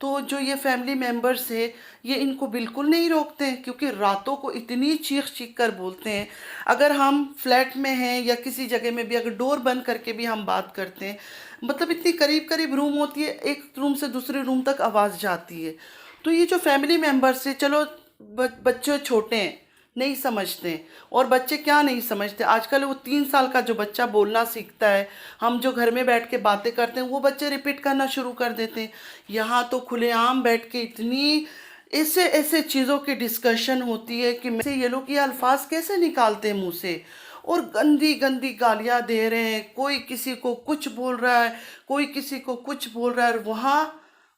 تو جو یہ فیملی ممبرس ہے یہ ان کو بالکل نہیں روکتے ہیں، کیونکہ راتوں کو اتنی چیخ چیخ کر بولتے ہیں۔ اگر ہم فلیٹ میں ہیں یا کسی جگہ میں بھی اگر ڈور بند کر کے بھی ہم بات کرتے ہیں، مطلب اتنی قریب قریب روم ہوتی ہے، ایک روم سے دوسرے روم تک آواز جاتی ہے۔ تو یہ جو فیملی ممبرس ہیں، چلو بچے چھوٹے ہیں، نہیں سمجھتے، اور بچے کیا نہیں سمجھتے، آج کل وہ 3 سال کا جو بچہ بولنا سیکھتا ہے، ہم جو گھر میں بیٹھ کے باتیں کرتے ہیں وہ بچے ریپیٹ کرنا شروع کر دیتے ہیں۔ یہاں تو کھلے عام بیٹھ کے اتنی ایسے ایسے چیزوں کی ڈسکشن ہوتی ہے کہ یہ لوگ یہ الفاظ کیسے نکالتے ہیں منہ سے، اور گندی گندی گالیاں دے رہے ہیں، کوئی کسی کو کچھ بول رہا ہے، کوئی کسی کو کچھ بول رہا ہے، اور وہاں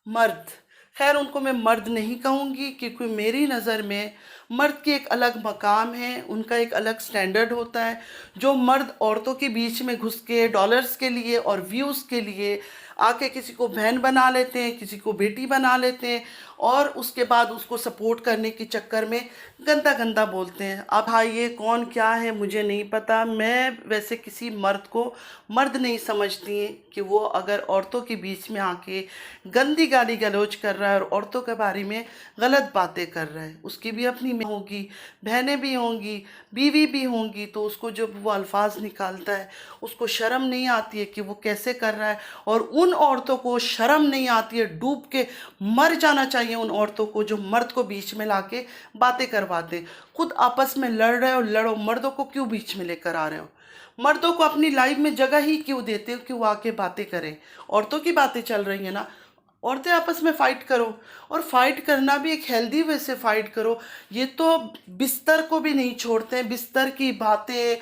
مرد، خیر ان کو میں مرد نہیں کہوں گی، کیونکہ میری نظر میں مرد کی ایک الگ مقام ہے، ان کا ایک الگ سٹینڈرڈ ہوتا ہے۔ جو مرد عورتوں کے بیچ میں گھس کے ڈالرز کے لیے اور ویوز کے لیے آ کے کسی کو بہن بنا لیتے ہیں، کسی کو بیٹی بنا لیتے ہیں، اور اس کے بعد اس کو سپورٹ کرنے کے چکر میں گندا گندا بولتے ہیں۔ اب بھائی یہ کون کیا ہے مجھے نہیں پتا، میں ویسے کسی مرد کو مرد نہیں سمجھتی کہ وہ اگر عورتوں کے بیچ میں آ کے گندی گالی گلوچ کر رہا ہے اور عورتوں کے بارے میں غلط باتیں کر رہا ہے۔ اس کی بھی اپنی ماں ہوگی، بہنیں بھی ہوں گی، بیوی بھی ہوں گی، تو اس کو جب وہ الفاظ نکالتا ہے اس کو شرم نہیں آتی ہے کہ وہ کیسے کر رہا ہے، اور ان عورتوں کو شرم نہیں آتی ہے، ڈوب کے مر جانا چاہیے ان عورتوں کو جو مرد کو بیچ میں لا کے باتیں کرواتے ہیں۔ خود آپس میں لڑ رہے ہو لڑو، مردوں کو کیوں بیچ میں لے کر آ رہے ہو؟ مردوں کو اپنی لائف میں جگہ ہی کیوں دیتے ہو کہ وہ آ کے باتیں کریں؟ عورتوں کی باتیں چل رہی ہیں نا، عورتیں آپس میں فائٹ کرو، اور فائٹ کرنا بھی ایک ہیلدی وے سے فائٹ کرو۔ یہ تو بستر کو بھی نہیں چھوڑتے ہیں، بستر کی باتیں،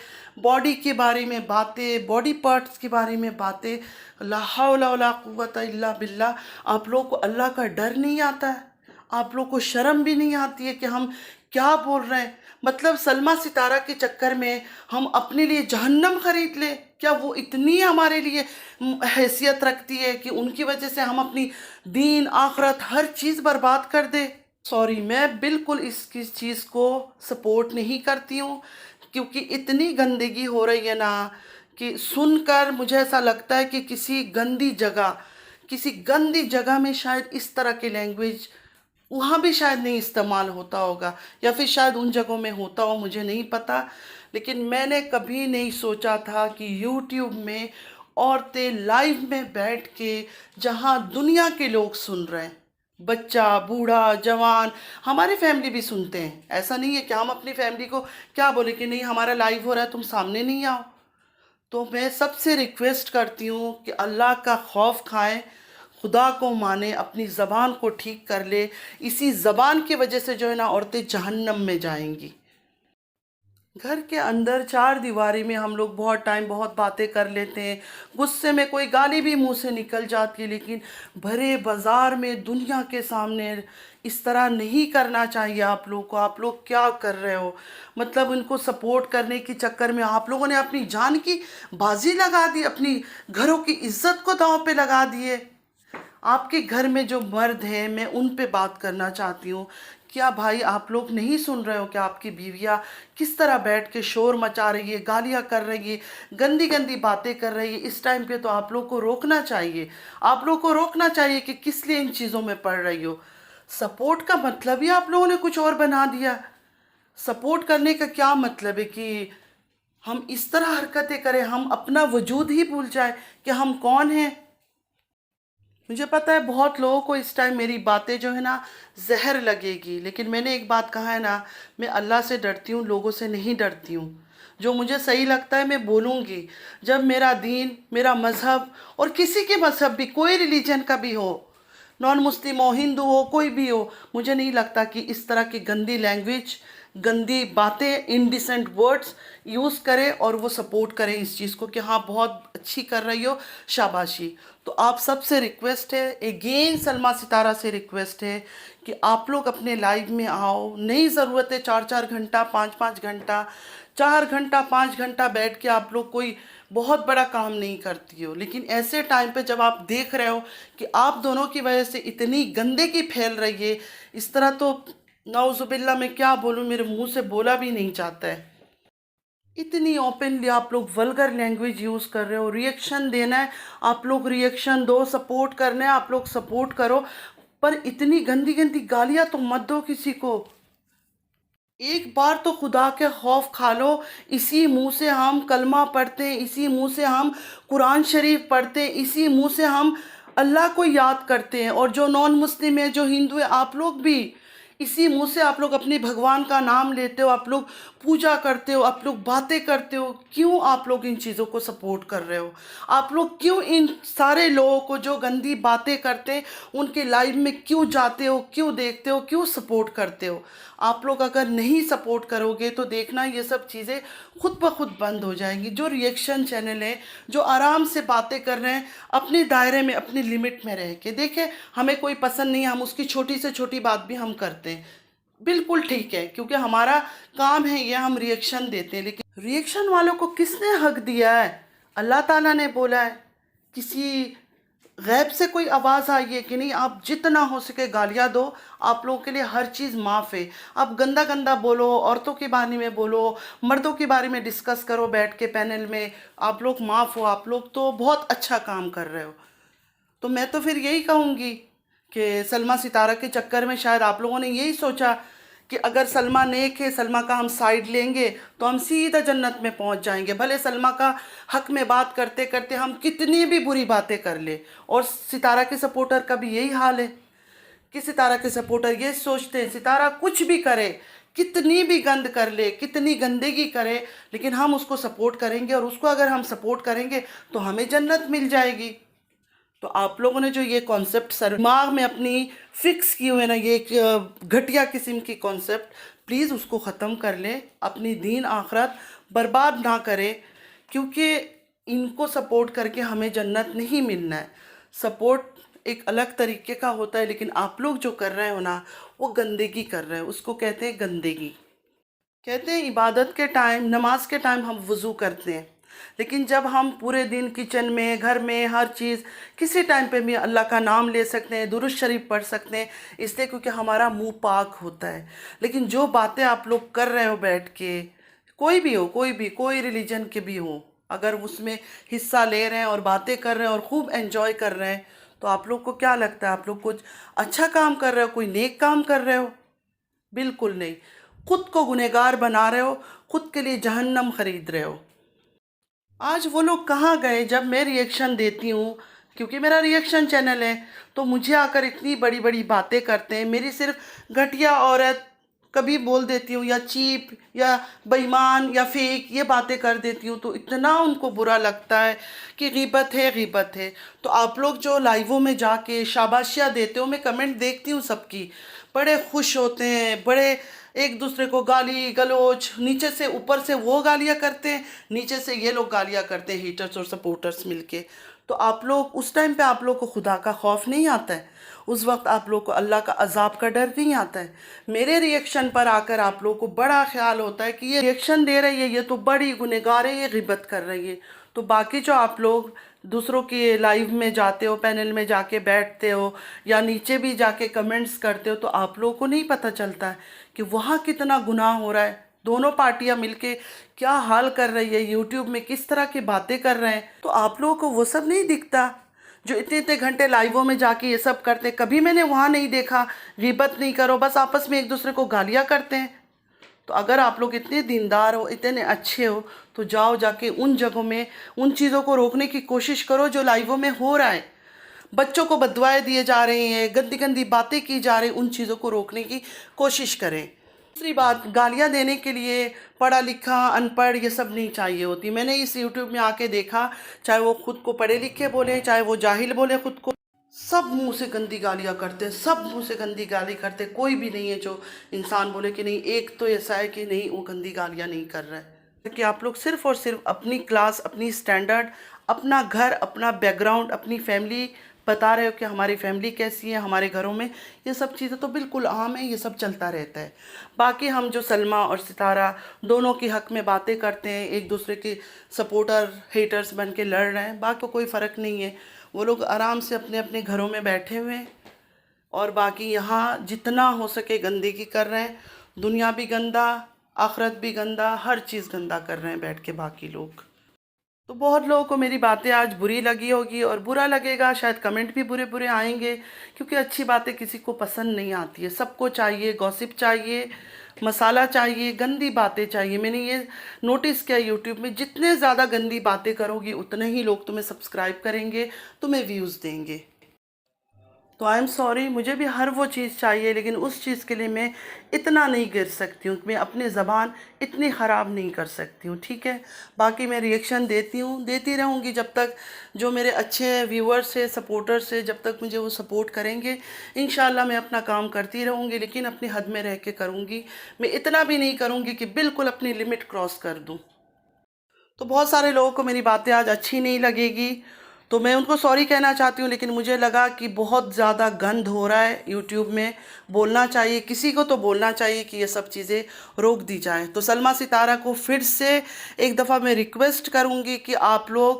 باڈی کے بارے میں باتیں، باڈی پارٹس کے بارے میں باتیں۔ لا حول ولا قوت الا باللہ۔ آپ لوگوں کو اللہ کا ڈر نہیں آتا ہے؟ آپ لوگوں کو شرم بھی نہیں آتی ہے کہ ہم کیا بول رہے ہیں؟ مطلب سلمہ ستارہ کے چکر میں ہم اپنے لیے جہنم خرید لیں؟ کیا وہ اتنی ہمارے لیے حیثیت رکھتی ہے کہ ان کی وجہ سے ہم اپنی دین آخرت ہر چیز برباد کر دیں؟ سوری، میں بالکل اس کی چیز کو سپورٹ نہیں کرتی ہوں، کیونکہ اتنی گندگی ہو رہی ہے نا کہ سن کر مجھے ایسا لگتا ہے کہ کسی گندی جگہ میں شاید اس طرح کی لینگویج وہاں بھی شاید نہیں استعمال ہوتا ہوگا، یا پھر شاید ان جگہوں میں ہوتا ہو، مجھے نہیں پتا۔ لیکن میں نے کبھی نہیں سوچا تھا کہ یوٹیوب میں عورتیں لائیو میں بیٹھ کے، جہاں دنیا کے لوگ سن رہے ہیں، بچہ بوڑھا جوان، ہماری فیملی بھی سنتے ہیں، ایسا نہیں ہے کہ ہم اپنی فیملی کو کیا بولے کہ نہیں ہمارا لائیو ہو رہا ہے تم سامنے نہیں آؤ۔ تو میں سب سے ریکویسٹ کرتی ہوں کہ اللہ کا خوف کھائیں، خدا کو مانے، اپنی زبان کو ٹھیک کر لے۔ اسی زبان کی وجہ سے جو ہے نا عورتیں جہنم میں جائیں گی۔ گھر کے اندر 4 دیواری میں ہم لوگ بہت ٹائم بہت باتیں کر لیتے ہیں، غصے میں کوئی گالی بھی منہ سے نکل جاتی ہے، لیکن بھرے بازار میں دنیا کے سامنے اس طرح نہیں کرنا چاہیے آپ لوگ کو۔ آپ لوگ کیا کر رہے ہو؟ مطلب ان کو سپورٹ کرنے کے چکر میں آپ لوگوں نے اپنی جان کی بازی لگا دی، اپنی گھروں کی عزت کو داؤں پہ لگا دیے۔ آپ کے گھر میں جو مرد ہیں میں ان پہ بات کرنا چاہتی ہوں، کیا بھائی آپ لوگ نہیں سن رہے ہو کہ آپ کی بیویاں کس طرح بیٹھ کے شور مچا رہی ہے، گالیاں کر رہی ہے، گندی گندی باتیں کر رہی ہے؟ اس ٹائم پہ تو آپ لوگ کو روکنا چاہیے، آپ لوگ کو روکنا چاہیے کہ کس لیے ان چیزوں میں پڑ رہی ہو۔ سپورٹ کا مطلب ہی آپ لوگوں نے کچھ اور بنا دیا۔ سپورٹ کرنے کا کیا مطلب ہے کہ ہم اس طرح حرکتیں کریں، ہم اپنا وجود ہی بھول جائیں کہ ہم کون ہیں؟ مجھے پتہ ہے بہت لوگوں کو اس ٹائم میری باتیں جو ہے نا زہر لگے گی، لیکن میں نے ایک بات کہا ہے نا، میں اللہ سے ڈرتی ہوں، لوگوں سے نہیں ڈرتی ہوں۔ جو مجھے صحیح لگتا ہے میں بولوں گی۔ جب میرا دین، میرا مذہب، اور کسی کے مذہب بھی، کوئی ریلیجن کا بھی ہو، نان مسلم ہو، ہندو ہو، کوئی بھی ہو، مجھے نہیں لگتا کہ اس طرح کی گندی لینگویج، گندی باتیں، انڈیسنٹ ورڈز یوز کرے اور وہ سپورٹ کرے اس چیز کو کہ ہاں بہت اچھی کر رہی ہو، شاباشی۔ تو آپ سب سے ریکویسٹ ہے، اگین سلمہ ستارہ سے ریکویسٹ ہے کہ آپ لوگ اپنے لائیو میں آؤ۔ نہیں ضرورت ہے 4 4 گھنٹہ، 5 5 گھنٹہ، 4 گھنٹہ 5 گھنٹہ بیٹھ کے آپ لوگ کوئی بہت بڑا کام نہیں کرتی ہو، لیکن ایسے ٹائم پہ جب آپ دیکھ رہے ہو کہ آپ دونوں کی وجہ سے اتنی گندگی پھیل رہی ہے، اس طرح تو نعوذ باللہ میں کیا بولوں، میرے منہ سے بولا بھی نہیں جاتا ہے۔ اتنی اوپنلی آپ لوگ ولگر لینگویج یوز کر رہے ہو، ریئیکشن دینا ہے آپ لوگ ریئیکشن دو، سپورٹ کرنا ہے آپ لوگ سپورٹ کرو۔ پر اتنی گندی گندی گالیاں تو مت دو کسی کو. ایک بار تو خدا کے خوف کھا لو. اسی منہ سے ہم کلمہ پڑھتے ہیں، اسی منہ سے ہم قرآن شریف پڑھتے ہیں، اسی منہ سے ہم اللہ کو یاد کرتے ہیں. اور جو نان مسلم ہے، جو ہندو ہے، آپ لوگ بھی اسی منہ سے آپ لوگ اپنے بھگوان کا نام لیتے ہو، آپ لوگ پوجا کرتے ہو، آپ لوگ باتیں کرتے ہو. کیوں آپ لوگ ان چیزوں کو سپورٹ کر رہے ہو؟ آپ لوگ کیوں ان سارے لوگوں کو جو گندی باتیں کرتے ہیں ان کے لائف میں کیوں جاتے ہو، کیوں دیکھتے ہو، کیوں سپورٹ کرتے ہو؟ آپ لوگ اگر نہیں سپورٹ کرو گے تو دیکھنا یہ سب چیزیں خود بخود بند ہو جائیں گی. جو ریئیکشن چینل ہیں، جو آرام سے باتیں کر رہے ہیں اپنے دائرے میں، اپنی لمٹ میں رہ کے، دیکھیں ہمیں کوئی پسند نہیں، ہم اس کی چھوٹی سے چھوٹی بات بھی ہم کرتے ہیں، بالکل ٹھیک ہے، کیونکہ ہمارا کام ہے یہ، ہم ریئیکشن دیتے ہیں. لیکن ریئیکشن والوں کو کس نے حق دیا ہے؟ اللہ تعالیٰ نے بولا ہے. کسی غیب سے کوئی آواز آئی ہے کہ نہیں آپ جتنا ہو سکے گالیاں دو، آپ لوگوں کے لیے ہر چیز معاف ہے. آپ گندا گندا بولو، عورتوں کے بارے میں بولو، مردوں کے بارے میں ڈسکس کرو بیٹھ کے پینل میں، آپ لوگ معاف ہو، آپ لوگ تو بہت اچھا کام کر رہے ہو. تو میں تو پھر یہی کہوں گی کہ سلمیٰ ستارہ کے چکر میں شاید آپ لوگوں نے یہی سوچا کہ اگر سلمیٰ نیک ہے، سلمیٰ کا ہم سائیڈ لیں گے تو ہم سیدھا جنت میں پہنچ جائیں گے. بھلے سلمیٰ کا حق میں بات کرتے کرتے ہم کتنی بھی بری باتیں کر لیں. اور ستارہ کے سپورٹر کا بھی یہی حال ہے کہ ستارہ کے سپورٹر یہ سوچتے ہیں ستارہ کچھ بھی کرے، کتنی بھی گند کر لے، کتنی گندگی کرے، لیکن ہم اس کو سپورٹ کریں گے، اور اس کو اگر ہم سپورٹ کریں گے تو ہمیں جنت مل جائے گی. تو آپ لوگوں نے جو یہ کانسیپٹ دماغ میں اپنی فکس کی ہوئے نا، یہ ایک گھٹیا قسم کی کانسیپٹ، پلیز اس کو ختم کر لیں. اپنی دین آخرت برباد نہ کرے، کیونکہ ان کو سپورٹ کر کے ہمیں جنت نہیں ملنا ہے. سپورٹ ایک الگ طریقے کا ہوتا ہے، لیکن آپ لوگ جو کر رہے ہو نا وہ گندگی کر رہے ہو، اس کو کہتے ہیں گندگی. کہتے ہیں عبادت کے ٹائم، نماز کے ٹائم ہم وضو کرتے ہیں، لیکن جب ہم پورے دن کچن میں، گھر میں، ہر چیز کسی ٹائم پہ بھی اللہ کا نام لے سکتے ہیں، درود شریف پڑھ سکتے ہیں، اس لیے کیونکہ ہمارا منہ پاک ہوتا ہے. لیکن جو باتیں آپ لوگ کر رہے ہو بیٹھ کے، کوئی بھی ہو، کوئی ریلیجن کے بھی ہو، اگر اس میں حصہ لے رہے ہیں اور باتیں کر رہے ہیں اور خوب انجوائے کر رہے ہیں، تو آپ لوگ کو کیا لگتا ہے آپ لوگ کچھ اچھا کام کر رہے ہو، کوئی نیک کام کر رہے ہو؟ بالکل نہیں. خود کو گنہگار بنا رہے ہو، خود کے لیے جہنم خرید رہے ہو. آج وہ لوگ کہاں گئے جب میں ریئیکشن دیتی ہوں، کیونکہ میرا ریئیکشن چینل ہے تو مجھے آ کر اتنی بڑی بڑی باتیں کرتے ہیں. میری صرف گھٹیا عورت کبھی بول دیتی ہوں، یا چیپ، یا بے ایمان، یا فیک، یہ باتیں کر دیتی ہوں تو اتنا ان کو برا لگتا ہے کہ غیبت ہے، غیبت ہے. تو آپ لوگ جو لائیووں میں جا کے شاباشیاں دیتے ہو، میں کمنٹ دیکھتی ہوں سب کی، بڑے خوش ہوتے ہیں، بڑے ایک دوسرے کو گالی گلوچ، نیچے سے اوپر سے وہ گالیاں کرتے ہیں، نیچے سے یہ لوگ گالیاں کرتے ہیں، ہیٹرز اور سپورٹرز مل کے. تو آپ لوگ اس ٹائم پہ آپ لوگ کو خدا کا خوف نہیں آتا ہے، اس وقت آپ لوگ کو اللہ کا عذاب کا ڈر نہیں آتا ہے. میرے ریئیکشن پر آ کر آپ لوگ کو بڑا خیال ہوتا ہے کہ یہ ریئیکشن دے رہی ہے، یہ تو بڑی گنہگار ہے، یہ غیبت کر رہی ہے. تو باقی جو آپ لوگ دوسروں کی لائیو میں جاتے ہو، پینل میں جا کے بیٹھتے ہو، یا نیچے بھی جا کے کمنٹس کرتے ہو، تو آپ لوگوں کو نہیں پتہ چلتا ہے کہ وہاں کتنا گناہ ہو رہا ہے. دونوں پارٹیاں مل کے کیا حال کر رہی ہے، یوٹیوب میں کس طرح کی باتیں کر رہے ہیں. تو آپ لوگوں کو وہ سب نہیں دکھتا جو اتنے اتنے گھنٹے لائیووں میں جا کے یہ سب کرتے. کبھی میں نے وہاں نہیں دیکھا غیبت نہیں کرو، بس آپس میں ایک دوسرے کو گالیاں کرتے ہیں. تو اگر آپ لوگ اتنے دیندار ہو، اتنے اچھے ہو، تو جاؤ جا کے ان جگہوں میں ان چیزوں کو روکنے کی کوشش کرو جو لائیووں میں ہو رہا ہے. بچوں کو بددعائیں دیے جا رہے ہیں، گندی گندی باتیں کی جا رہی ہیں، ان چیزوں کو روکنے کی کوشش کریں. دوسری بات، گالیاں دینے کے لیے پڑھا لکھا ان پڑھ یہ سب نہیں چاہیے ہوتی. میں نے اس یوٹیوب میں آ کے دیکھا، چاہے وہ خود کو پڑھے لکھے بولے، چاہے وہ جاہل بولے خود کو، سب منہ سے گندی گالیاں کرتے ہیں، سب منہ سے گندی گالی کرتے ہیں. کوئی بھی نہیں ہے جو انسان بولے کہ نہیں ایک تو ایسا ہے کہ نہیں وہ گندی گالیاں نہیں کر رہا ہے. کہ آپ لوگ صرف اور صرف اپنی کلاس، اپنی سٹینڈرڈ، اپنا گھر، اپنا بیک گراؤنڈ، اپنی فیملی بتا رہے ہو کہ ہماری فیملی کیسی ہے، ہمارے گھروں میں یہ سب چیزیں تو بالکل عام ہیں، یہ سب چلتا رہتا ہے. باقی ہم جو سلمیٰ اور ستارہ دونوں کے حق میں باتیں کرتے ہیں، ایک دوسرے کے سپورٹر ہیٹرز بن کے لڑ رہے ہیں، باقی کوئی فرق نہیں ہے. وہ لوگ آرام سے اپنے اپنے گھروں میں بیٹھے ہوئے ہیں، اور باقی یہاں جتنا ہو سکے گندگی کر رہے ہیں. دنیا بھی گندہ، آخرت بھی گندہ، ہر چیز گندہ کر رہے ہیں بیٹھ کے باقی لوگ. تو بہت لوگوں کو میری باتیں آج بری لگی ہوگی اور برا لگے گا، شاید کمنٹ بھی برے برے آئیں گے، کیونکہ اچھی باتیں کسی کو پسند نہیں آتی ہے۔ سب کو چاہیے گوسپ چاہیے، مسالہ چاہیے، گندی باتیں چاہیے۔ میں نے یہ نوٹس کیا یوٹیوب میں، جتنے زیادہ گندی باتیں کرو گی اتنے ہی لوگ تمہیں سبسکرائب کریں گے، تمہیں ویوز دیں گے۔ تو آئی ایم سوری، مجھے بھی ہر وہ چیز چاہیے، لیکن اس چیز کے لیے میں اتنا نہیں گر سکتی ہوں، میں اپنی زبان اتنی خراب نہیں کر سکتی ہوں، ٹھیک ہے؟ باقی میں ریئیکشن دیتی ہوں، دیتی رہوں گی جب تک جو میرے اچھے ویورز سے، سپورٹرز سے، جب تک مجھے وہ سپورٹ کریں گے، انشاءاللہ میں اپنا کام کرتی رہوں گی، لیکن اپنی حد میں رہ کے کروں گی۔ میں اتنا بھی نہیں کروں گی کہ بالکل اپنی لمٹ کراس کر دوں۔ تو بہت سارے لوگوں کو میری باتیں آج اچھی نہیں لگے گی، تو میں ان کو سوری کہنا چاہتی ہوں، لیکن مجھے لگا کہ بہت زیادہ گند ہو رہا ہے یوٹیوب میں، بولنا چاہیے، کسی کو تو بولنا چاہیے کہ یہ سب چیزیں روک دی جائیں۔ تو سلمیٰ ستارہ کو پھر سے ایک دفعہ میں ریکویسٹ کروں گی کہ آپ لوگ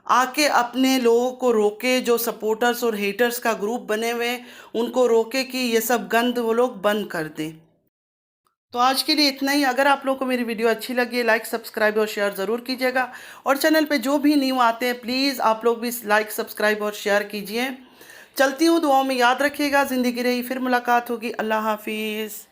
آ کے اپنے لوگوں کو روکے، جو سپورٹرز اور ہیٹرز کا گروپ بنے ہوئے ان کو روکے کہ یہ سب گند وہ لوگ بند کر دیں۔ تو آج کے لیے اتنا ہی۔ اگر آپ لوگوں کو میری ویڈیو اچھی لگی، لائک، سبسکرائب اور شیئر ضرور کیجیے گا، اور چینل پہ جو بھی نیو آتے ہیں پلیز آپ لوگ بھی لائک، سبسکرائب اور شیئر کیجیے۔ چلتی ہوں، دعاؤں میں یاد رکھیے گا۔ زندگی رہی، پھر ملاقات ہوگی۔ اللہ حافظ۔